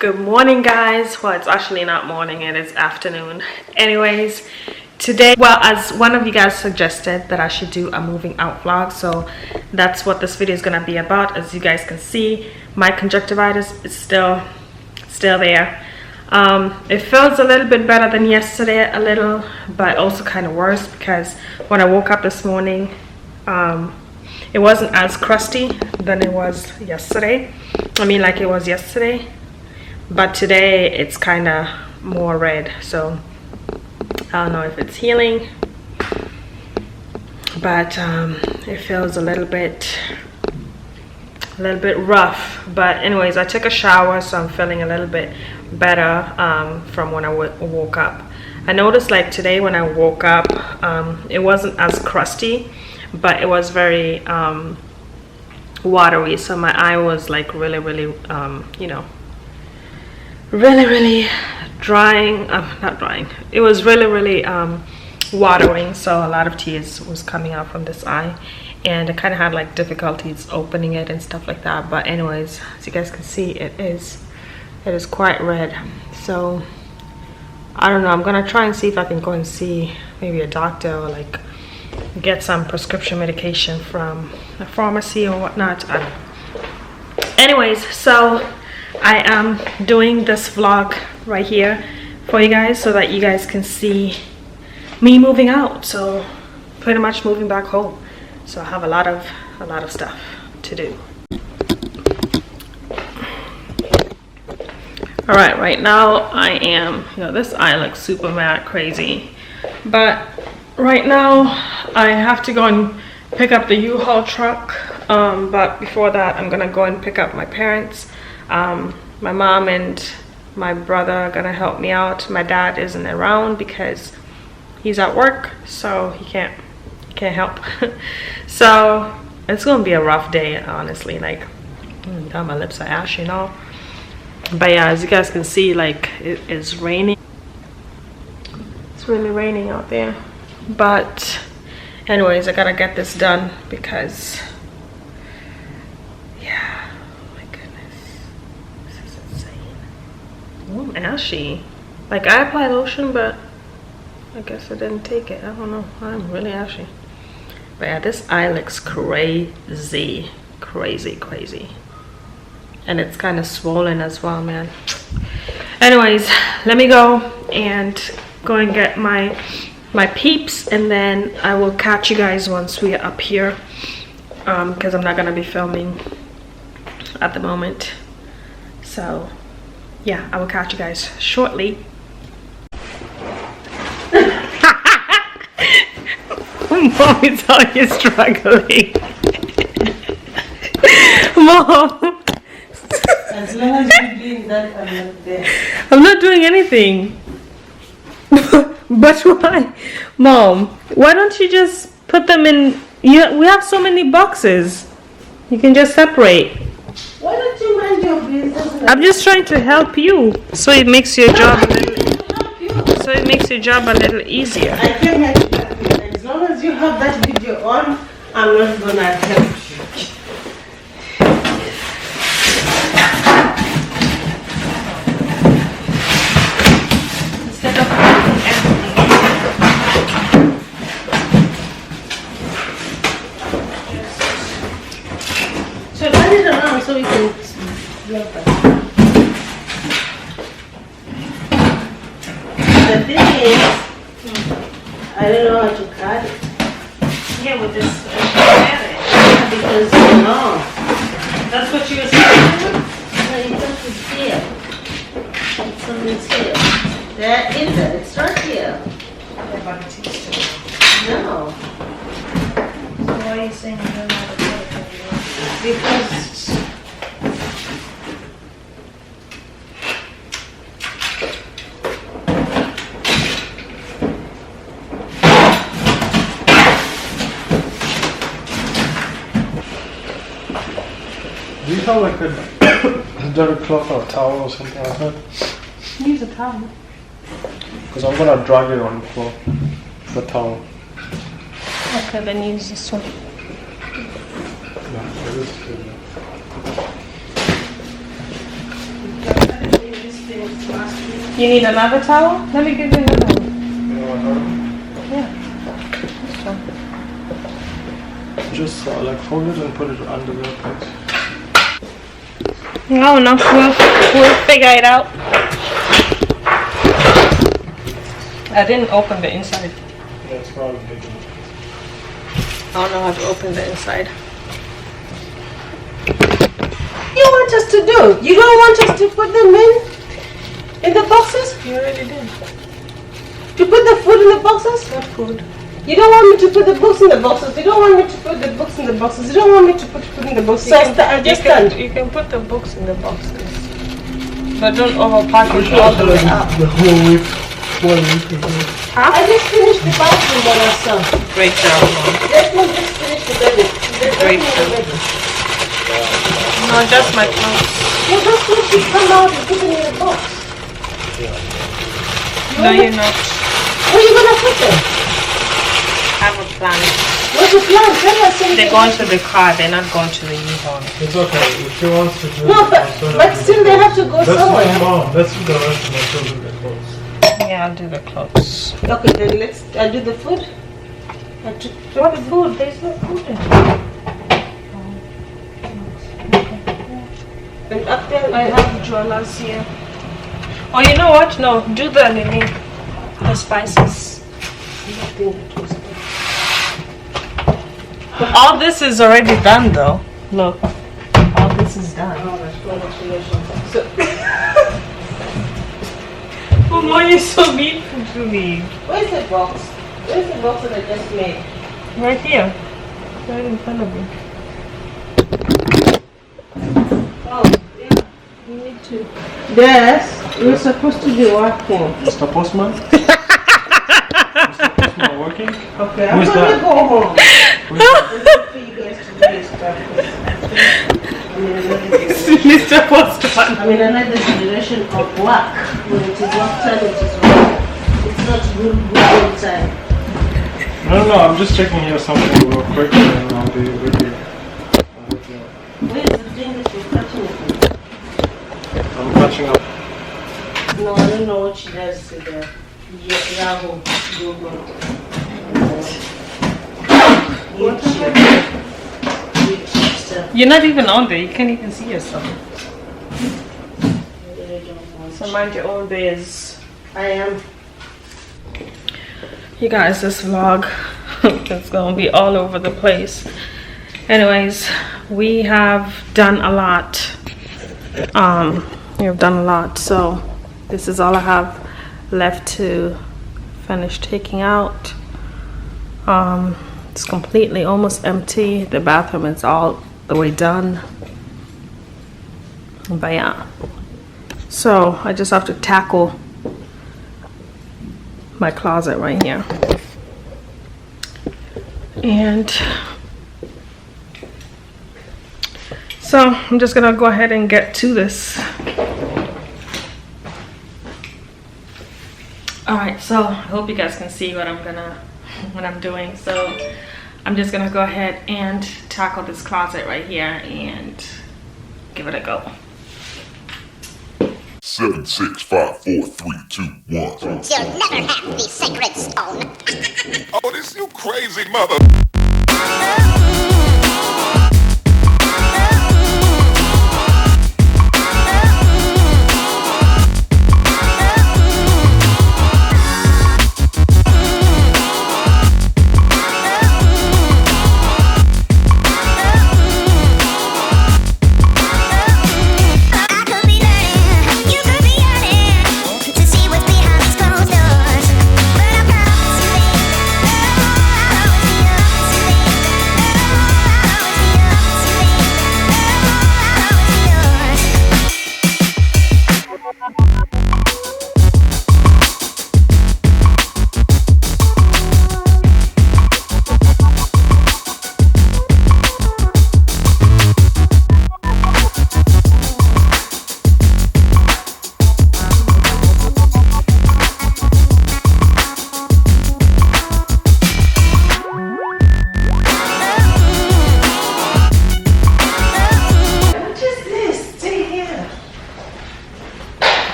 Good morning, guys. Well, it's actually not morning, it is afternoon. Anyways, today, well, as one of you guys suggested that I should do a moving out vlog, so that's what this video is gonna be about. As you guys can see, my conjunctivitis is still there. It feels a little bit better than yesterday, a little, but also kind of worse because when I woke up this morning, it wasn't as crusty than it was yesterday. I mean, like it was yesterday, but today it's kind of more red. So I don't know if it's healing, but it feels a little bit rough. But anyways, I took a shower, so I'm feeling a little bit better from when I woke up. I noticed like today when I woke up, it wasn't as crusty, but it was very watery. So my eye was like really you know, really drying, not drying, it was really watering. So a lot of tears was coming out from this eye, and I kind of had like difficulties opening it and stuff like that. But anyways, as you guys can see, it is quite red. So I don't know, I'm gonna try and see if I can go and see maybe a doctor or like get some prescription medication from a pharmacy or whatnot. Anyways, so I am doing this vlog right here for you guys so that you guys can see me moving out. So pretty much moving back home. So I have a lot of stuff to do. All right now I am, you know, this eye looks super mad crazy, but right now I have to go and pick up the U-Haul truck. But before that, I'm gonna go and pick up my parents. My mom and my brother are gonna help me out. My dad isn't around because he's at work, so he can't help. So it's gonna be a rough day, honestly. Like, God, my lips are ashy and all. But yeah, as you guys can see, like it is raining. It's really raining out there. But anyways, I gotta get this done because yeah, my goodness, this is insane. Oh, I'm ashy. Like I applied lotion, but I guess I didn't take it. I don't know, I'm really ashy. But yeah, this eye looks crazy, and it's kind of swollen as well, man. Anyways, let me go and get my peeps, and then I will catch you guys once we are up here, because I'm not gonna be filming at the moment. So yeah, I will catch you guys shortly. Mom is always struggling. Mom, as long as you're doing that, I'm not there. I'm not doing anything. But why? Mom, why don't you just put them in? We have so many boxes. You can just separate. Why don't you mind your business? I'm just trying to help you, so it makes your job a little. So it makes your job a little easier. I came here to help you. As long as you have that video on, I'm not gonna help you. Instead of everything. So turn it around so we can vlog that. The thing is, I don't know how to cut it. Yeah, with this. Because no. That's what you were saying. No, you got it here. It's on this here. There is it. It's right here. No. So why are you saying you don't know how to do it? Because do you have like a dirty cloth or a towel or something like that? Use a towel. Because I'm gonna drag it on the floor. The towel. Okay, then use this one. Yeah, it is good. finished last week. You need another towel? Let me give you another one. You know another one? Yeah. Just like fold it and put it under the plate. I don't know. We'll figure it out. I didn't open the inside. Yeah, it's probably big enough. I don't know how to open the inside. You want us to do? You don't want us to put them in the boxes? You already did. To put the food in the boxes? What food? You don't want me to put the books in the boxes. You don't want me to put the books in the boxes. You don't want me to put food in the boxes. So I just stand. You can put the books in the boxes. But don't overpack it all the way up. The whole week. 1 week ago. I just finished the bathroom by myself. Great job, Mom. Let's not just finish the bed. Great job. No, just my clothes. You just need to come out and put them in the box. No, you're not. Where are you going to put them? I have a plan. What's the plan? Tell us something. They're going to the car. They're not going to the U-Haul. It's okay. If she wants to do No, it, but still they have to go somewhere. Mom, let's do the rest of my children get clothes. Yeah, I'll do the clothes. Okay, then I'll do the food. What food? There's no food in And up there, I have jewelers here. Oh, you know what? No, do the spices. All this is already done, though. Look, all this is done. So, Mama, you're so mean to me. Where's the box? Where's the box that I just made? Right here, right in front of you. Oh, yeah. You need to. Yes, we're supposed to be working. Mr. Postman? Mr. Postman working? Okay, I'm Who's gonna that? go home. And wait for you guys to do your stuff. Mr. Postman. I'm in another generation of work. When it is work time, it is work. It's not good time. No, I'm just checking here something real quick and I'll be with you. Where is the thing that you're cutting it with? I'm catching up. No, I don't know what she does to the Yahoo, Google. YouTube stuff. You're not even on there. You can't even see yourself. I really don't want So mind your own biz. I am. You guys, this vlog is gonna be all over the place. Anyways, we have done a lot. So this is all I have left to finish taking out. It's completely almost empty. The bathroom is all the way done. But yeah, so I just have to tackle my closet right here. And so I'm just gonna go ahead and get to this. All right, so I hope you guys can see what I'm doing. So I'm just gonna go ahead and tackle this closet right here and give it a go. 7, 6, 5, 4, 3, 2, 1. You'll never have the sacred stone. Oh, this you crazy mother.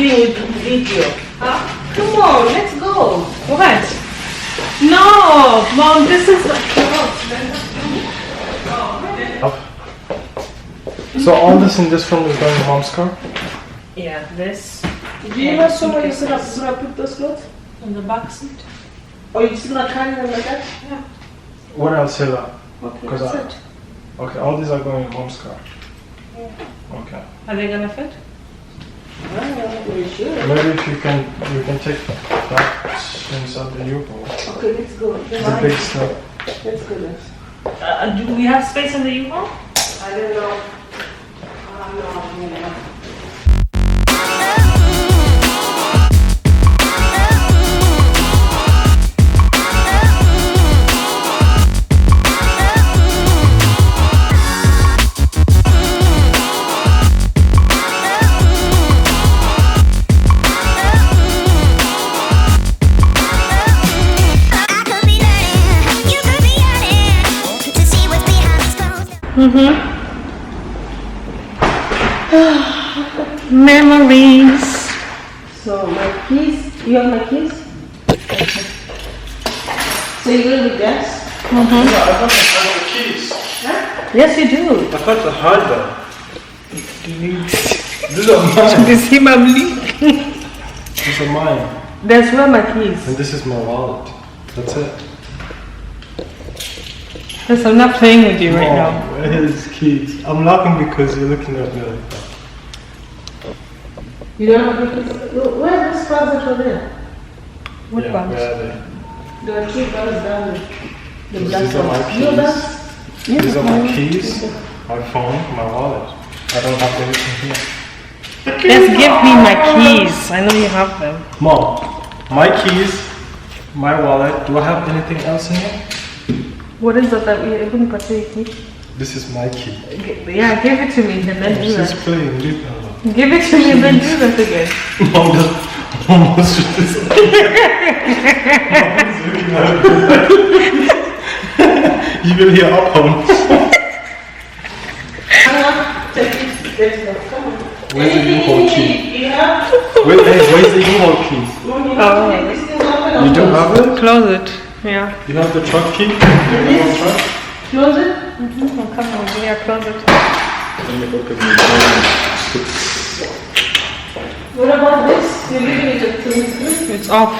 doing with the video? Huh? Come on, let's go. What? No, Mom, this is like... So all this in this room is going in Mom's car? Yeah, this. Do you know somewhere you're gonna put those clothes? In the back seat. Or you just gonna carry them like that? Yeah. When I'll say that? Okay, 'Cause that's it. Okay, all these are going in Mom's car. Yeah. Okay. Are they gonna fit? We should. Maybe if you can take that inside the U-Haul. Okay, let's go. It's a big step. Let's go, let's. Do we have space in the U-Haul? I don't know. I don't know. Memories. So my keys, you have my keys? So you're gonna be guest? Yeah, I thought I had the keys. Yes, you do. I thought I had them. These are mine. You see my bleak? These are mine. That's where my keys. And this is my wallet. That's it. Yes, I'm not playing with you right now. Where is keys? I'm laughing because you're looking at me like that. You don't have the keys? Where are those closets over there? What Yeah, ones? where are they? There are two doors down there. The black These are my ones. You know keys. These are my keys, my phone, my wallet. I don't have anything here. Just give me my keys. I know you have them. Mom, my keys, my wallet. Do I have anything else in here? What is it that we even put the key? This is my key. Yeah, give it to me and then do She's that. playing. Leave her alone. Give it to me and then do that again. Mom just almost just this. You will hear up home. Hang on, take it. Let's go. Come on. Where's the U-Haul key? You have? Where's the U-Haul key? Mom, you have to take this thing off and You don't have it? Close it. Yeah. You have the truck key? The truck? close it. I'm coming over here. Close it. What about this? You're leaving it at 2 minutes? It's off.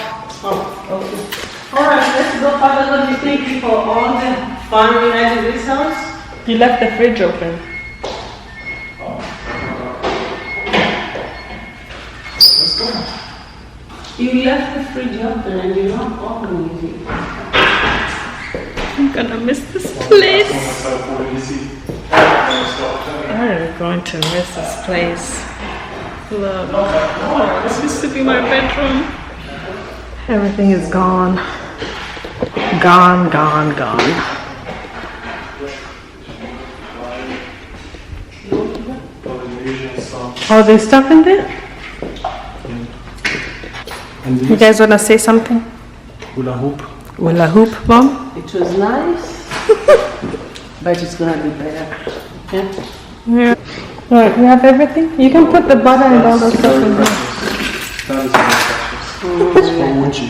Oh, okay. Alright, let's go. Father God, we thank you for all the fun we had in this house. You left the fridge open. Let's go. You left the fridge open and you're not opening it. I'm gonna miss this place. I'm going to miss this place. Look. Oh, this used to be my bedroom. Everything is gone. Gone, gone, gone. Oh, there's stuff in there? And You guys wanna say something? hula hoop. Hula hoop, Mom? It was nice, but it's gonna be better. Yeah? Yeah. Right, you have everything? You can put the butter and all those stuff in there. That is my precious. It's for Wuchi.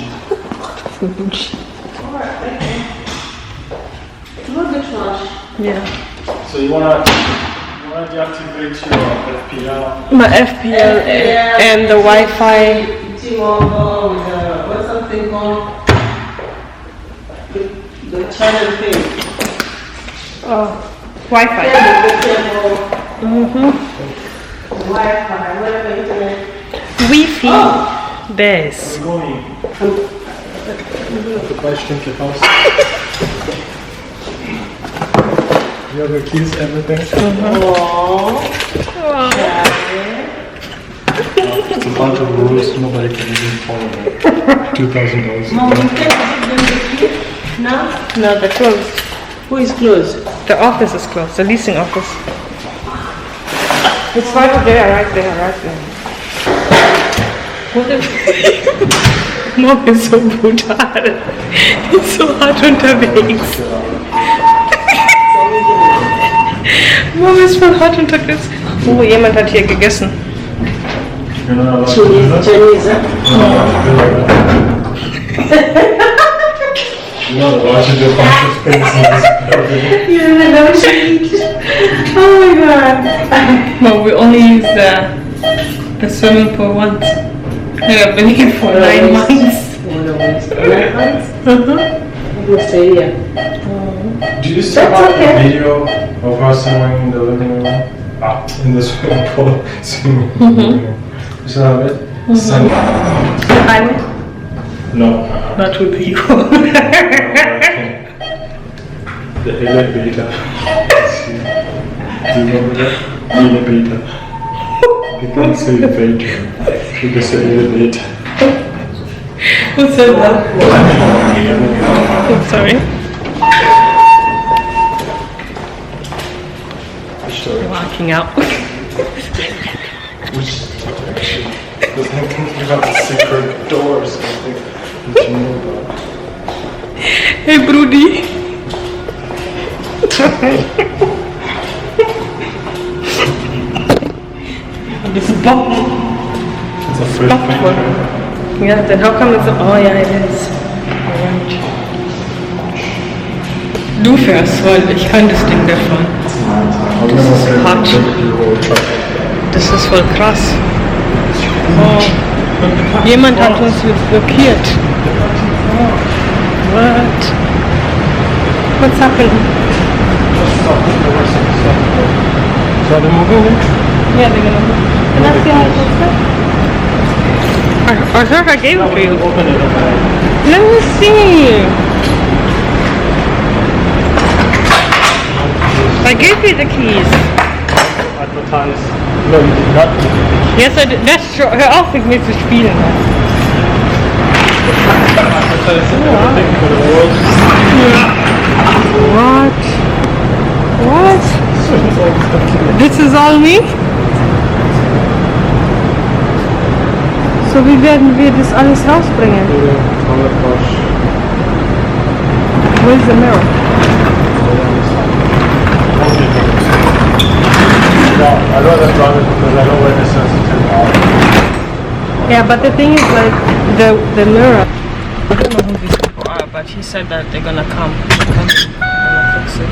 Look at trash. Yeah. So you wanna deactivate your FPL? My FPL and the Wi-Fi. T-Mobile with what's something called? The channel thing. Oh, Wi-Fi. Yeah, the cable, Mm-hmm. Wi-Fi, whatever internet. Wi-Fi. This. We're going. The question to house. You have your keys, everything? It's a bunch of rules, nobody can even follow them. $2,000. Mom, you can't give them the key now? No, they're closed. Who is closed? The office is closed. The leasing office. It's right there, right there, right there. What is Mom is so brutal. It's so hard unterwegs. Mom ist voll hart unterwegs. Oh, jemand hat hier gegessen. You're not allowed to do Chinese, that? Chinese, huh? You're not allowed to do a bunch of things in this building. You didn't know Chinese? Oh my god. Well, we only use the swimming pool once. We have been here for 9 months. 9 months? Uh-huh. We'll stay here. Do you still That's have okay. a video of us swimming in the living room? In the swimming pool. Swimming in the living room. You still have it? Sunny. Highway? No. Not with you. The elevator. Do you remember that? The elevator. You can't say elevator. You can say elevator. Who said that? I'm sorry. Which direction? Walking out. Which direction? Because I'm thinking about the secret door or something. That you know about. Hey, Broody. This is Bob. It's a fresh paint. Yeah, then how come it's... Oh, yeah, it is. Alright. Du fährst, weil ich kann das Ding nicht fahren. Das ist hart. Das ist voll krass. Oh. Jemand hat uns blockiert. Oh. What? What's happening? So they're moving? Yeah, they're gonna move. Can I see how it looks like? I thought I gave it to you. Open it up. Let me see. I gave you the keys. Advertise. No, you did not. Yes, I did. That's true. Hör auf, mit mir zu spielen. Advertise everything for the world. What? What? This is all me? So wie werden wir das alles rausbringen? Where's the mirror? I'd rather drive it because I know where the sensitive are. Yeah, but the thing is like the mirror. I don't know who these people are, but he said that they're gonna come. They're coming. They're gonna fix it.